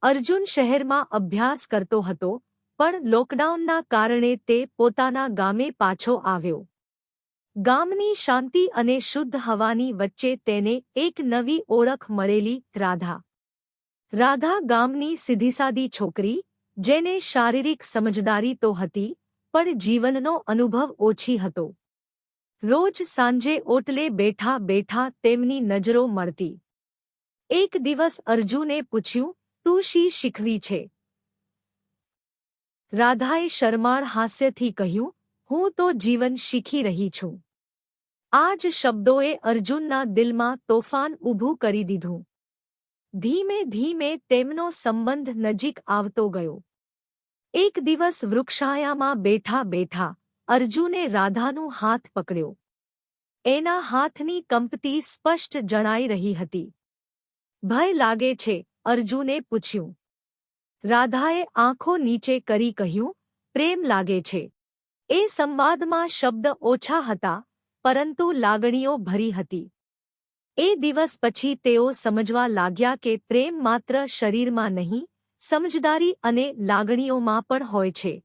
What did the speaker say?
અર્જુન શહેરમાં અભ્યાસ કરતો હતો, પણ લોકડાઉનના કારણે તે પોતાના ગામે પાછો આવ્યો. ગામની શાંતિ અને શુદ્ધ હવાની વચ્ચે તેને એક નવી ઓળખ મળેલી, રાધા. રાધા ગામની સીધીસાદી છોકરી, જેને શારીરિક સમજદારી તો હતી, પણ જીવનનો અનુભવ ઓછી હતો. રોજ સાંજે ઓટલે બેઠા બેઠા તેમની નજરો મળતી. એક દિવસ અર્જુને પૂછ્યું, તું શી શીખવી છે? રાધાએ શરમાળ હાસ્યથી કહ્યું, હું તો જીવન શીખી રહી છું. આ જ શબ્દોએ અર્જુનના દિલમાં તોફાન ઊભું કરી દીધું. ધીમે ધીમે તેમનો સંબંધ નજીક આવતો ગયો. એક દિવસ વૃક્ષછાયામાં બેઠા બેઠા અર્જુને રાધાનું હાથ પકડ્યો. એના હાથની કંપતી સ્પષ્ટ જણાઈ રહી હતી. ભય લાગે છે? અર્જુને પૂછ્યું. રાધાએ આંખો નીચે કરી કહ્યું, પ્રેમ લાગે છે. એ સંવાદમાં શબ્દ ઓછા હતા, પરંતુ લાગણીઓ ભરી હતી. એ દિવસ પછી તેઓ સમજવા લાગ્યા કે પ્રેમ માત્ર શરીરમાં નહીં, સમજદારી અને લાગણીઓમાં પણ હોય છે.